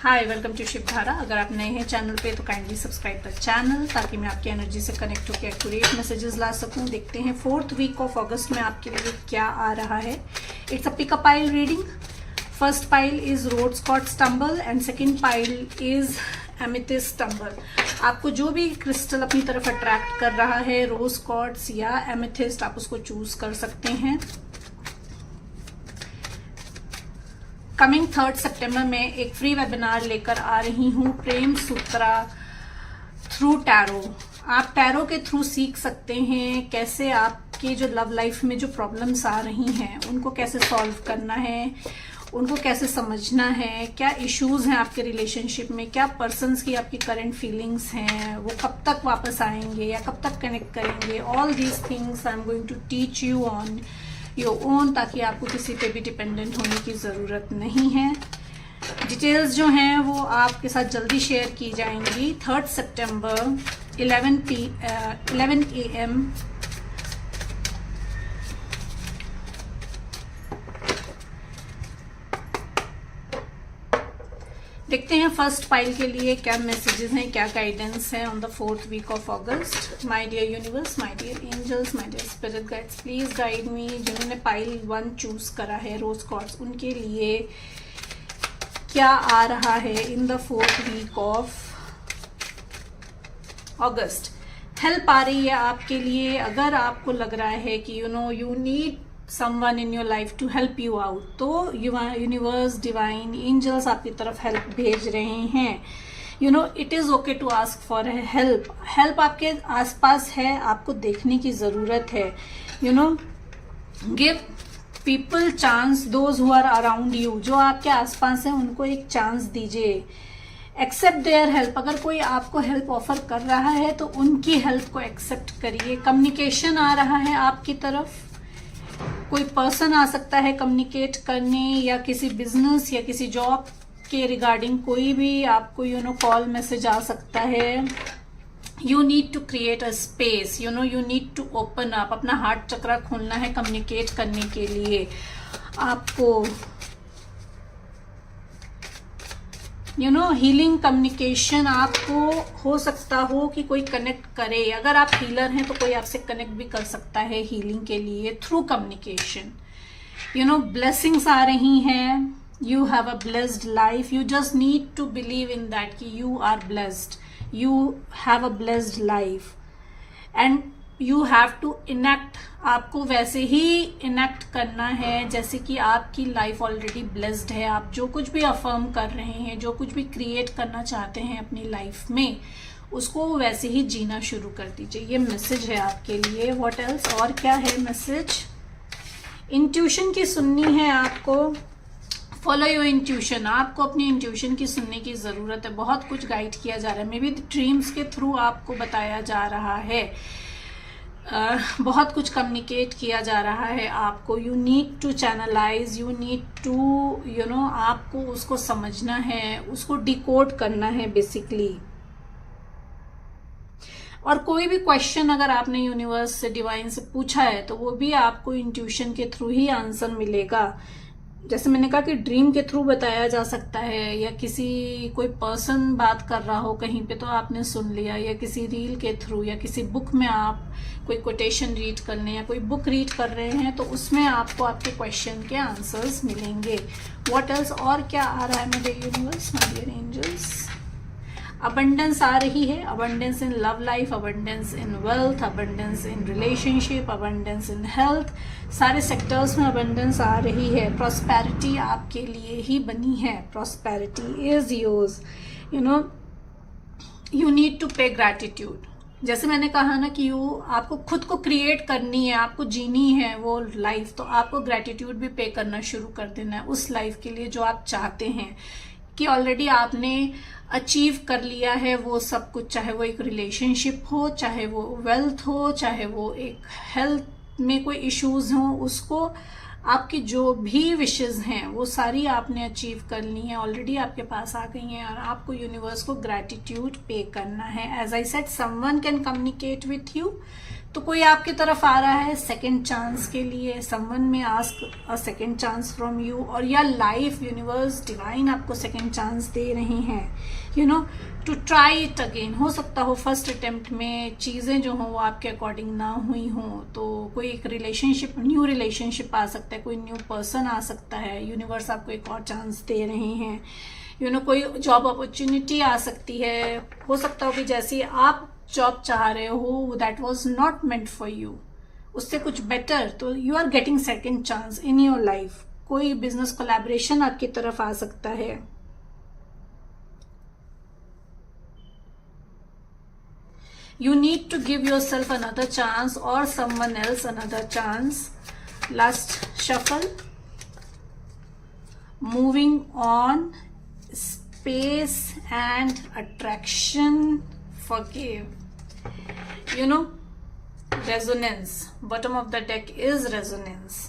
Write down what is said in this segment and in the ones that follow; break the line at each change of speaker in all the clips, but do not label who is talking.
Hi, welcome to Shivdhara. अगर आप नए हैं चैनल पे तो काइंडली सब्सक्राइब द चैनल ताकि मैं आपकी एनर्जी से कनेक्ट होकर एक्यूरेट मैसेजेस ला सकूं। देखते हैं 4th वीक ऑफ अगस्त में आपके लिए क्या आ रहा है। It's a pick a pile reading. First pile is rose स्कॉट tumble and second pile is amethyst tumble. आपको जो भी क्रिस्टल अपनी तरफ अट्रैक्ट कर रहा है, रोज क्वार्ट्ज या एमेथिस्ट, आप उसको चूज कर सकते हैं। कमिंग 3rd सितंबर में एक फ्री वेबिनार लेकर आ रही हूँ, प्रेम सूत्रा थ्रू टैरो। आप टैरो के थ्रू सीख सकते हैं कैसे आपके जो लव लाइफ में जो प्रॉब्लम्स आ रही हैं उनको कैसे सॉल्व करना है, उनको कैसे समझना है, क्या इश्यूज हैं आपके रिलेशनशिप में, क्या पर्सन्स की आपकी करंट फीलिंग्स हैं, वो कब तक वापस आएंगे या कब तक कनेक्ट करेंगे। All these things I am going to teach you on your own, ताकि आपको किसी पे भी डिपेंडेंट होने की ज़रूरत नहीं है। डिटेल्स जो हैं वो आपके साथ जल्दी शेयर की जाएंगी। 3rd सितंबर 11 AM देखते हैं फर्स्ट पाइल के लिए क्या मैसेजेस हैं, क्या गाइडेंस है on the 4th week of August. My dear universe, my dear angels, my dear spirit guides, please guide me. जिन्होंने पाइल 1 चूज करा है, रोज क्वार्ट्ज, उनके लिए क्या आ रहा है in the 4th week of August. Help आ रही है आपके लिए। अगर आपको लग रहा है कि you need someone in your life to help you out, तो यूनिवर्स, डिवाइन, एंजल्स आपकी तरफ हेल्प भेज रहे हैं। It is okay to ask for help. Help आपके आसपास है, आपको देखने की जरूरत है। Give people chance, those who are around you, जो आपके आसपास है उनको एक चांस दीजिए। Accept their help. अगर कोई आपको हेल्प ऑफर कर रहा है तो उनकी हेल्प को एक्सेप्ट करिए। कम्युनिकेशन आ रहा है आपकी तरफ, कोई पर्सन आ सकता है कम्युनिकेट करने, या किसी बिजनेस या किसी जॉब के रिगार्डिंग कोई भी आपको कॉल मैसेज आ सकता है। You need to create a space, you need to open up. अपना हार्ट चक्रा खोलना है कम्युनिकेट करने के लिए। आपको हीलिंग कम्युनिकेशन आपको हो सकता हो कि कोई कनेक्ट करे। अगर आप हीलर हैं तो कोई आपसे कनेक्ट भी कर सकता है हीलिंग के लिए थ्रू कम्युनिकेशन। ब्लेसिंग्स आ रही हैं। You have a blessed life. You just need to believe in that कि you are blessed, you have a blessed life and you have to enact. आपको वैसे ही इनेक्ट करना है जैसे कि आपकी लाइफ ऑलरेडी ब्लेस्ड है। आप जो कुछ भी अफर्म कर रहे हैं, जो कुछ भी क्रिएट करना चाहते हैं अपनी लाइफ में, उसको वैसे ही जीना शुरू कर दीजिए। ये मैसेज है आपके लिए। व्हाट एल्स, और क्या है मैसेज। इंट्यूशन की सुननी है आपको। Follow your intuition. आपको अपनी इंट्यूशन की सुनने की ज़रूरत है। बहुत कुछ गाइड किया जा रहा है, मे बी ड्रीम्स के थ्रू आपको बताया जा रहा है। बहुत कुछ कम्युनिकेट किया जा रहा है आपको। You need to channelize, you need to आपको उसको समझना है, उसको डिकोड करना है बेसिकली। और कोई भी क्वेश्चन अगर आपने यूनिवर्स से, डिवाइन से पूछा है तो वो भी आपको इंट्यूशन के थ्रू ही आंसर मिलेगा। जैसे मैंने कहा कि ड्रीम के थ्रू बताया जा सकता है, या कोई पर्सन बात कर रहा हो कहीं पे तो आपने सुन लिया, या किसी रील के थ्रू, या किसी बुक में आप कोई कोटेशन रीड कर लें या कोई बुक रीड कर रहे हैं तो उसमें आपको आपके क्वेश्चन के आंसर्स मिलेंगे। व्हाट एल्स, और क्या आ रहा है मेरे universe, my dear angels. Abundance आ रही है। Abundance in love life, abundance in wealth, abundance in relationship, abundance in health. सारे सेक्टर्स में अबंडेंस आ रही है। प्रॉस्पेरिटी आपके लिए ही बनी है। Prosperity is yours. You need to pay gratitude. जैसे मैंने कहा ना कि आपको खुद को क्रिएट करनी है, आपको जीनी है वो लाइफ, तो आपको ग्रैटिट्यूड भी पे करना शुरू कर देना है उस लाइफ के लिए जो आप चाहते हैं कि ऑलरेडी आपने अचीव कर लिया है वो सब कुछ। चाहे वो एक रिलेशनशिप हो, चाहे वो वेल्थ हो, चाहे वो एक हेल्थ में कोई इश्यूज हो, उसको आपकी जो भी विशेस हैं वो सारी आपने अचीव कर ली हैं, ऑलरेडी आपके पास आ गई हैं। और आपको यूनिवर्स को ग्रैटिट्यूड पे करना है। As I said, someone can communicate with you तो कोई आपकी तरफ आ रहा है सेकंड चांस के लिए, समवन में ask a second chance from you, और या लाइफ, यूनिवर्स, डिवाइन आपको सेकंड चांस दे रही हैं, टू ट्राई इट अगेन। हो सकता हो फर्स्ट अटेम्प्ट में चीज़ें जो हों वो आपके अकॉर्डिंग ना हुई हों, तो कोई एक रिलेशनशिप, न्यू रिलेशनशिप आ सकता है, कोई न्यू पर्सन आ सकता है, यूनिवर्स आपको एक और चांस दे रहे हैं। कोई जॉब अपॉर्चुनिटी आ सकती है। हो सकता हो कि जैसी आप जॉब चाह रहे हो that was not meant for you, उससे कुछ बेटर, तो you are getting second chance in your life. कोई बिजनेस कोलैबोरेशन आपकी तरफ आ सकता है। You need to give yourself another chance or someone else another chance. Last shuffle. Moving on. Space and attraction. Forgive. Resonance. Bottom of the deck is resonance.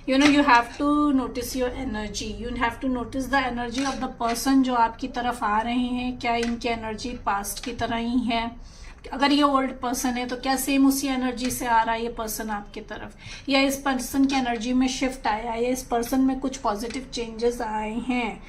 You have to notice your energy. You have to notice the energy of the person जो आपकी तरफ आ रहे हैं। क्या इनकी energy past की तरह ही है? अगर ये ओल्ड पर्सन है तो क्या सेम उसी एनर्जी से आ रहा है ये पर्सन आपकी तरफ, या इस पर्सन की एनर्जी में शिफ्ट आया, या इस पर्सन में कुछ पॉजिटिव चेंजेस आए हैं।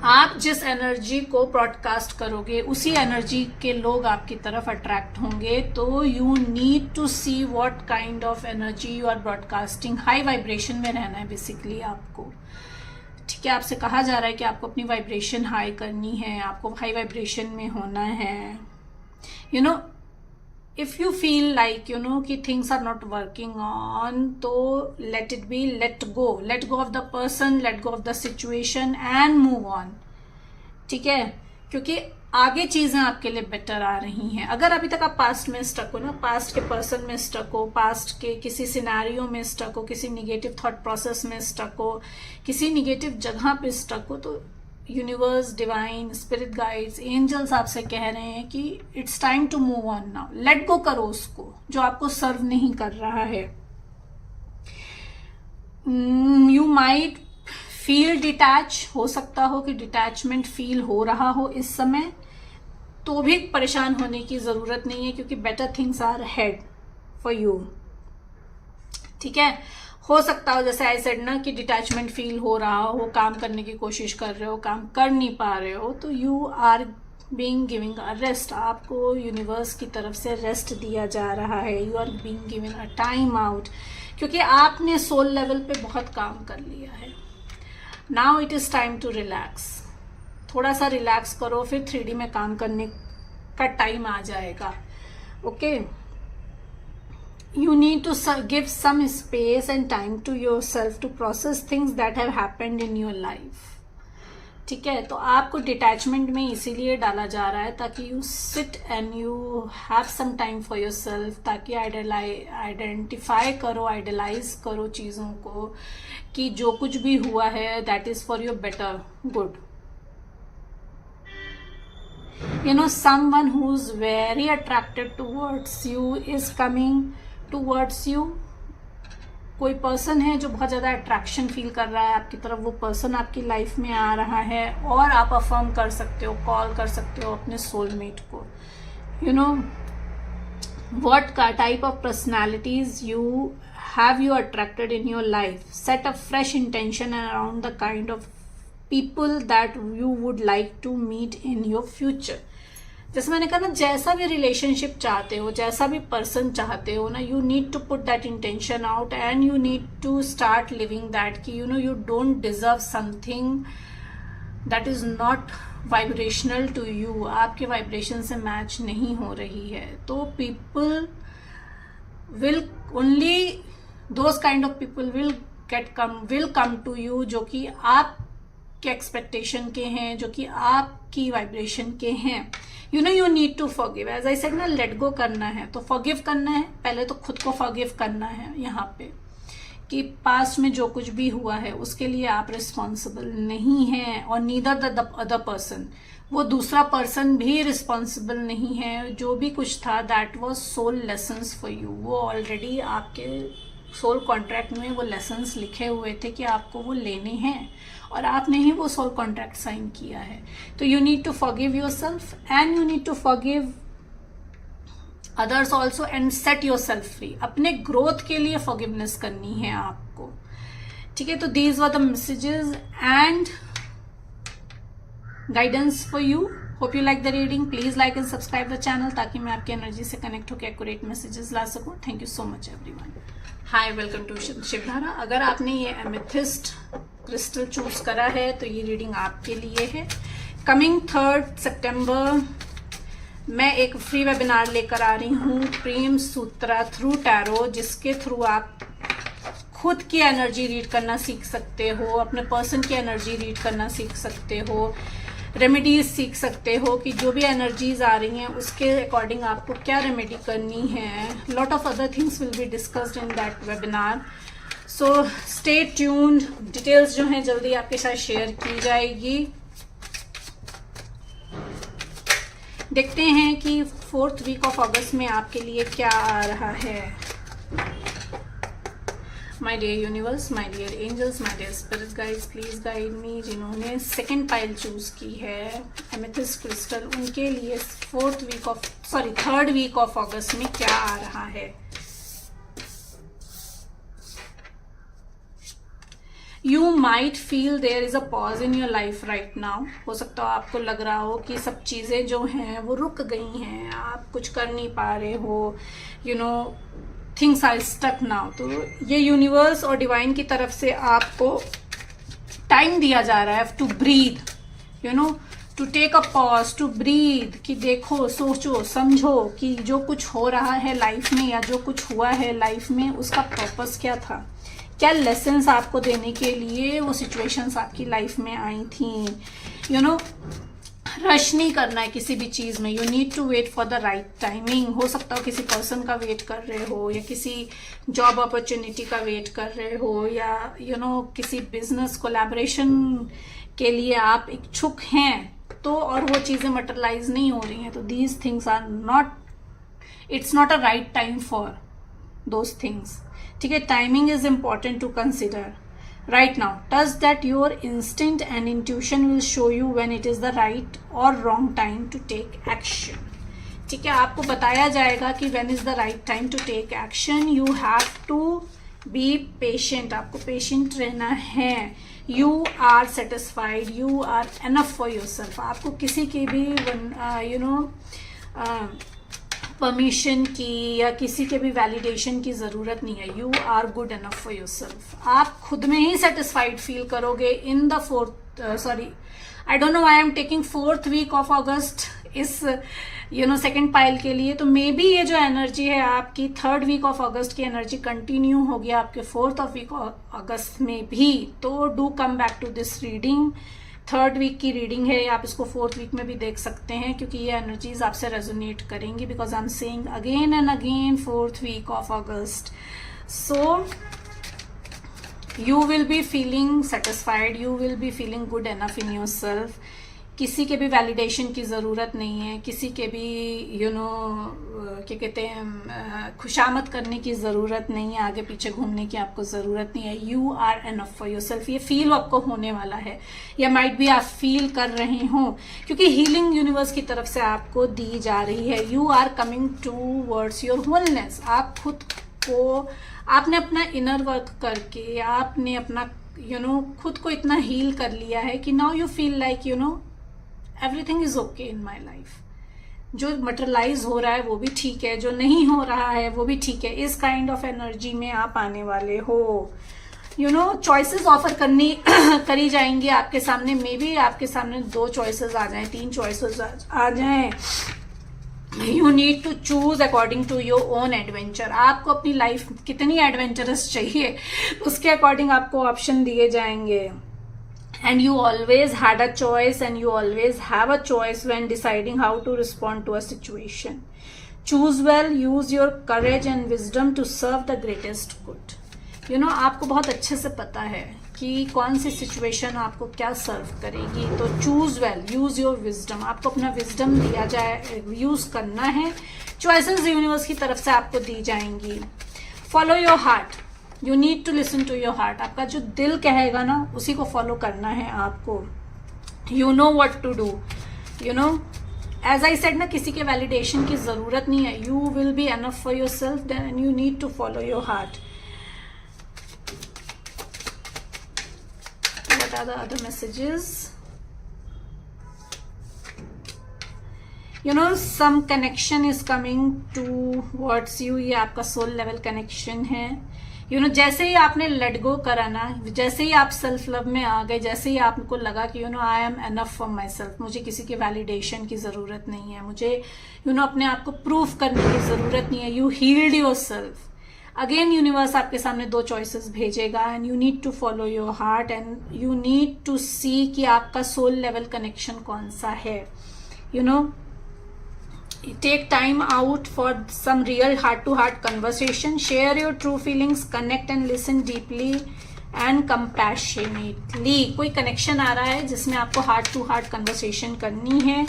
आप जिस एनर्जी को ब्रॉडकास्ट करोगे उसी एनर्जी के लोग आपकी तरफ अट्रैक्ट होंगे। तो you need to see what kind of energy you are broadcasting. High vibration में रहना है बेसिकली आपको, ठीक है। आपसे कहा जा रहा है कि आपको अपनी वाइब्रेशन हाई करनी है, आपको हाई वाइब्रेशन में होना है। इफ यू फील लाइक कि things are not working on, तो let it be, let go of the person, let go of the situation and move on, ठीक है। क्योंकि आगे चीजें आपके लिए बेटर आ रही हैं। अगर अभी तक आप पास्ट में स्टक हो ना, पास्ट के पर्सन में स्टक हो, पास्ट के किसी सिनेरियो में स्टक हो, किसी निगेटिव थॉट प्रोसेस में स्टक हो, किसी निगेटिव जगह पे स्टक हो, तो universe, divine, spirit guides, angels आपसे कह रहे हैं कि it's time to move on now. Let go करो उसको जो आपको सर्व नहीं कर रहा है। यू माइट फील डिटैच, हो सकता हो कि डिटैचमेंट फील हो रहा हो इस समय, तो भी परेशान होने की जरूरत नहीं है, क्योंकि better things are ahead for you, ठीक है। हो सकता हो जैसे आई सेड ना कि डिटैचमेंट फील हो रहा हो, काम करने की कोशिश कर रहे हो, काम कर नहीं पा रहे हो, तो you are being giving a rest. आपको यूनिवर्स की तरफ से रेस्ट दिया जा रहा है। You are being given a time out, क्योंकि आपने सोल लेवल पे बहुत काम कर लिया है। Now it is time to relax. थोड़ा सा रिलैक्स करो, फिर 3D में काम करने का टाइम आ जाएगा। Okay, you need to give some space and time to yourself to process things that have happened in your life, ठीक है। तो आपको डिटैचमेंट में इसीलिए डाला जा रहा है ताकि you sit and you have some time for yourself, ताकि आइडेंटिफाई करो, आइडलाइज करो चीज़ों को कि जो कुछ भी हुआ है that is for your better good. Someone who's very attracted towards you is coming towards you. कोई पर्सन है जो बहुत ज़्यादा अट्रैक्शन फील कर रहा है आपकी तरफ, वो पर्सन आपकी लाइफ में आ रहा है, और आप अफर्म कर सकते हो, कॉल कर सकते हो अपने सोलमेट को। what type of personalities you attracted in your life. Set a fresh intention around the kind of people that you would like to meet in your future. जैसे मैंने कहा ना, जैसा भी रिलेशनशिप चाहते हो, जैसा भी पर्सन चाहते हो ना, you need to put that intention out and you need to start living that कि you don't deserve something that is not vibrational to you, आपके वाइब्रेशन से मैच नहीं हो रही है. तो people will only those kind of people will come to you जो कि आपके एक्सपेक्टेशन के हैं, जो कि आपकी वाइब्रेशन के हैं. You need to forgive. As I said ना, लेट गो करना है तो फॉरगिव करना है. पहले तो खुद को फॉरगिव करना है यहाँ पे कि पास्ट में जो कुछ भी हुआ है उसके लिए आप रिस्पॉन्सिबल नहीं हैं, और नीदर द अदर पर्सन, वो दूसरा पर्सन भी रिस्पॉन्सिबल नहीं है. जो भी कुछ था that was soul lessons for you. वो ऑलरेडी आपके सोल कॉन्ट्रैक्ट में वो लेसन्स लिखे हुए थे कि आपको वो लेने हैं, और आपने ही वो सोल कॉन्ट्रैक्ट साइन किया है. तो you need to forgive yourself and you need to forgive others also, and set yourself free. अपने ग्रोथ के लिए फॉरगिवनेस करनी है आपको, ठीक है। तो these were the messages and guidance for you. Hope you like the reading. Please like and subscribe the channel ताकि मैं आपकी एनर्जी से कनेक्ट होकर एक्यूरेट मैसेजेस ला सकूं। Thank you so much everyone. Hi, welcome to Shivdhara. अगर आपने ये एमेथिस्ट क्रिस्टल चूज करा है तो ये रीडिंग आपके लिए है। कमिंग 3 सितंबर मैं एक फ्री वेबिनार लेकर आ रही हूँ, प्रेम सूत्रा थ्रू टैरो, जिसके थ्रू आप खुद की एनर्जी रीड करना सीख सकते हो, अपने पर्सन की एनर्जी रीड करना सीख सकते हो, रेमेडीज सीख सकते हो कि जो भी एनर्जीज आ रही हैं उसके अकॉर्डिंग आपको क्या रेमेडी करनी है। Lot of other things will be discussed in that webinar, so stay tuned. Details जो हैं जल्दी आपके साथ शेयर की जाएगी। देखते हैं कि 4th वीक ऑफ अगस्त में आपके लिए क्या आ रहा है। My dear universe, my dear angels, my dear spirit guides, please guide me. जिन्होंने सेकंड पाइल चूज की है एमेथिस्ट क्रिस्टल, उनके लिए 3rd वीक ऑफ अगस्त में क्या आ रहा है। You might feel there is a pause in your life right now. हो सकता है आपको लग रहा हो कि सब चीज़ें जो हैं वो रुक गई हैं, आप कुछ कर नहीं पा रहे हो, थिंग्स आर स्टक नाउ। तो ये यूनिवर्स और डिवाइन की तरफ से आपको टाइम दिया जा रहा है to breathe, to take a pause, to breathe, कि देखो, सोचो, समझो कि जो कुछ हो रहा है लाइफ में या जो कुछ हुआ है लाइफ में उसका पर्पस क्या था, क्या लेसन्स आपको देने के लिए वो सिचुएशंस आपकी लाइफ में आई थी। रश नहीं करना है किसी भी चीज़ में। You need to wait for the right timing. हो सकता हो किसी पर्सन का वेट कर रहे हो, या किसी जॉब अपॉर्चुनिटी का वेट कर रहे हो, या किसी बिजनेस कोलैबोरेशन के लिए आप इच्छुक हैं तो, और वो चीज़ें मटेरियलाइज नहीं हो रही हैं, तो these things are not, it's not a right time for those things, ठीक है। Timing is important to consider right now. Does that your instinct and intuition will show you when it is the right or wrong time to take action? ठीक है, आपको बताया जाएगा कि when is the right time to take action. You have to be patient. आपको patient रहना है. You are satisfied. You are enough for yourself. आपको किसी की भी परमिशन की या किसी के भी वैलिडेशन की ज़रूरत नहीं है. You are good enough for yourself. आप खुद में ही सेटिस्फाइड फील करोगे in the I don't know I am taking 4th week of August इस सेकेंड पाइल के लिए. तो मे बी ये जो एनर्जी है आपकी 3rd वीक ऑफ अगस्त की एनर्जी कंटिन्यू होगी आपके 4th वीक ऑफ अगस्त में भी. तो do come back to this reading. 3rd week की रीडिंग है, आप इसको 4th वीक में भी देख सकते हैं क्योंकि ये एनर्जीज आपसे रेजोनेट करेंगी. Because I am saying again and again 4th week of August. So you will be feeling satisfied, you will be feeling good enough in yourself. किसी के भी वैलिडेशन की ज़रूरत नहीं है, किसी के भी क्या कहते हैं खुशामद करने की ज़रूरत नहीं है, आगे पीछे घूमने की आपको ज़रूरत नहीं है. You are enough for yourself. ये फील आपको होने वाला है, या माइट भी आप फील कर रहे हो क्योंकि हीलिंग यूनिवर्स की तरफ से आपको दी जा रही है. You are coming towards your wholeness. आप खुद को, आपने अपना इनर वर्क करके आपने अपना खुद को इतना हील कर लिया है कि now you feel like everything is okay in my life. जो मटेरियलाइज हो रहा है वो भी ठीक है, जो नहीं हो रहा है वो भी ठीक है. इस काइंड ऑफ एनर्जी में आप आने वाले हो. चॉइसेस ऑफर करी जाएंगी आपके सामने. मे बी आपके सामने 2 चॉइसेस आ जाएं, 3 चॉइसेस आ जाएं. You need to choose according to your own adventure. आपको अपनी लाइफ कितनी एडवेंचरस चाहिए उसके अकॉर्डिंग आपको ऑप्शन दिए जाएंगे. And you always had a choice, and you always have a choice when deciding how to respond to a situation. Choose well, use your courage and wisdom to serve the greatest good. आपको बहुत अच्छे से पता है कि कौन सी situation आपको क्या सर्व करेगी. तो choose well, use your wisdom. आपको अपना विजडम दिया जाए, यूज करना है. चॉइसेस यूनिवर्स की तरफ से आपको दी जाएंगी. Follow your heart. You need to listen to your heart. आपका जो दिल कहेगा ना उसी को फॉलो करना है आपको. You know what to do. As I said ना, किसी के वैलिडेशन की जरूरत नहीं है. You will be enough for yourself and you need to follow your heart. What are the other messages? You know, some connection is coming towards you. ये आपका soul level connection है. You know, जैसे ही आपने let go करा ना, जैसे ही आप self love में आ गए, जैसे ही आपको लगा कि I am enough for my self, मुझे किसी के वैलिडेशन की जरूरत नहीं है, मुझे अपने आप को प्रूव करने की जरूरत नहीं है. You healed yourself. Again universe आपके सामने 2 चॉइसेस भेजेगा and you need to follow your heart and you need to see कि आपका सोल लेवल कनेक्शन कौन सा है. Take time out for some real heart to heart conversation. Share your true feelings, connect and listen deeply and compassionately. कोई connection आ रहा है जिसमें आपको हार्ट टू हार्ट कन्वर्सेशन करनी है.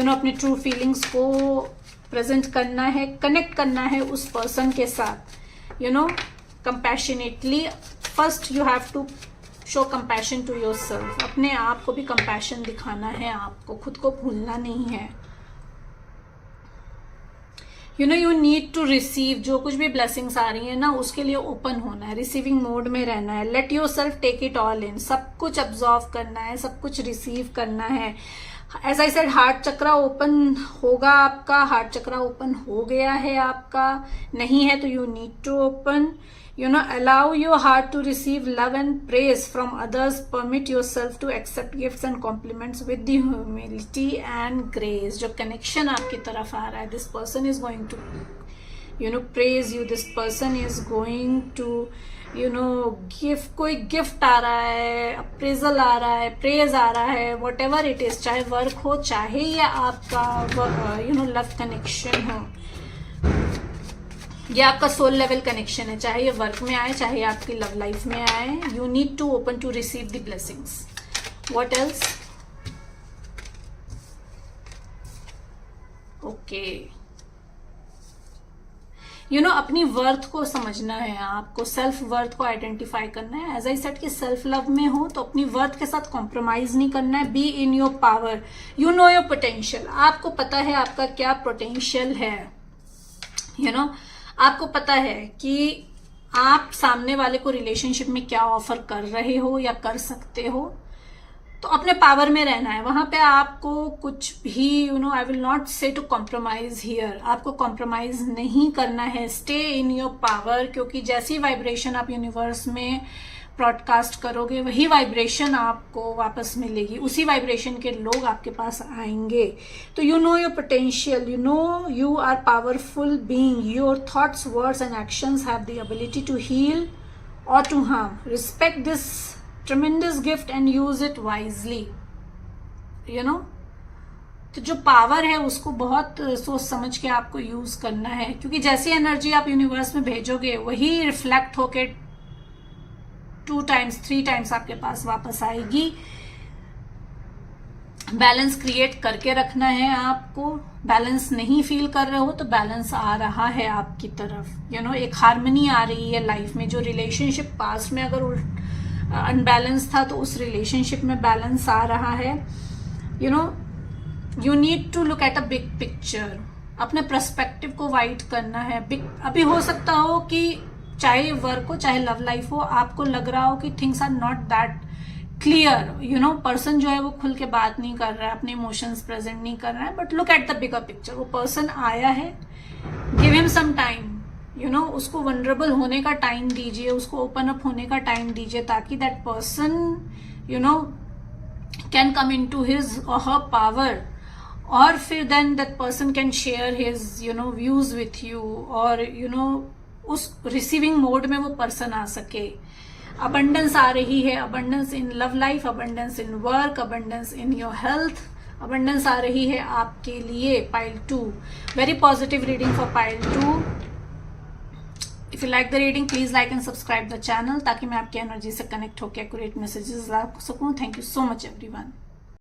अपने ट्रू फीलिंग्स को प्रेजेंट करना है, कनेक्ट करना है उस पर्सन के साथ. compassionately. First you have to show compassion to yourself. अपने आप को भी compassion दिखाना है, आपको खुद को भूलना नहीं है. You need to receive. जो कुछ भी blessings आ रही है ना, उसके लिए open होना है, receiving mode में रहना है. Let yourself take it all in. सब कुछ absorb करना है, सब कुछ receive करना है. As I said, heart chakra open होगा आपका. हार्ट चक्रा ओपन हो गया है आपका, नहीं है तो you need to open. allow your heart to receive love and praise from others. Permit yourself to accept gifts and compliments with the humility and grace. जो कनेक्शन आपकी तरफ आ रहा है, this person is going to praise you. This person is going to gift, कोई gift आ रहा है, appraisal आ रहा है, प्रेज आ रहा है, वॉट एवर इट इज. चाहे वर्क हो, चाहे ये आपका लव कनेक्शन हो, ये आपका सोल लेवल कनेक्शन है. चाहे ये वर्क में आए, चाहे आपकी लव लाइफ में आए, you need to open to receive the blessings. What else? Okay. अपनी वर्थ को समझना है आपको, सेल्फ वर्थ को आइडेंटिफाई करना है. एज आई सेड कि सेल्फ लव में हो तो अपनी वर्थ के साथ कॉम्प्रोमाइज नहीं करना है. Be in your power. You know your potential. आपको पता है आपका क्या पोटेंशियल है. आपको पता है कि आप सामने वाले को रिलेशनशिप में क्या ऑफर कर रहे हो या कर सकते हो. तो अपने पावर में रहना है. वहां पे आपको कुछ भी आई विल नॉट से टू कॉम्प्रोमाइज हियर. आपको कॉम्प्रोमाइज नहीं करना है. Stay in your power. क्योंकि जैसी वाइब्रेशन आप यूनिवर्स में ब्रॉडकास्ट करोगे, वही वाइब्रेशन आपको वापस मिलेगी. उसी वाइब्रेशन के लोग आपके पास आएंगे. तो your potential. You are powerful being. Your thoughts, words and actions have the ability to heal और to harm. Respect this tremendous gift and use it wisely. तो जो पावर है उसको बहुत सोच समझ के आपको यूज करना है. क्योंकि जैसी एनर्जी आप यूनिवर्स में भेजोगे, वही रिफ्लेक्ट होके 2 times 3 times आपके पास वापस आएगी. बैलेंस क्रिएट करके रखना है आपको. बैलेंस नहीं फील कर रहे हो तो बैलेंस आ रहा है आपकी तरफ. एक हार्मनी आ रही है लाइफ में. जो रिलेशनशिप पास्ट में अगर अनबैलेंस था, तो उस रिलेशनशिप में बैलेंस आ रहा है. You need to look at a big picture. अपने पर्सपेक्टिव को वाइड करना है. अभी हो सकता हो कि चाहे वर्क हो, चाहे लव लाइफ हो, आपको लग रहा हो कि things are not that clear. Person जो है वो खुल के बात नहीं कर रहा है, अपने इमोशंस प्रेजेंट नहीं कर रहा है. But look at the bigger picture. वो पर्सन आया है, गिव हिम सम टाइम. उसको वनरेबल होने का टाइम दीजिए, उसको ओपन अप होने का टाइम दीजिए, ताकि that person can come into his or her power. और फिर then that person can share his views with you. और उस रिसीविंग मोड में वो पर्सन आ सके. अबंडेंस आ रही है. Abundance in love life, abundance in work, abundance in your health. Abundance आ रही है आपके लिए. Pile 2, very positive reading for pile 2. If you like the reading, please like and subscribe the channel ताकि मैं आपकी एनर्जी से कनेक्ट होकर एक्यूरेट मैसेजेस ला सकूं. Thank you so much everyone.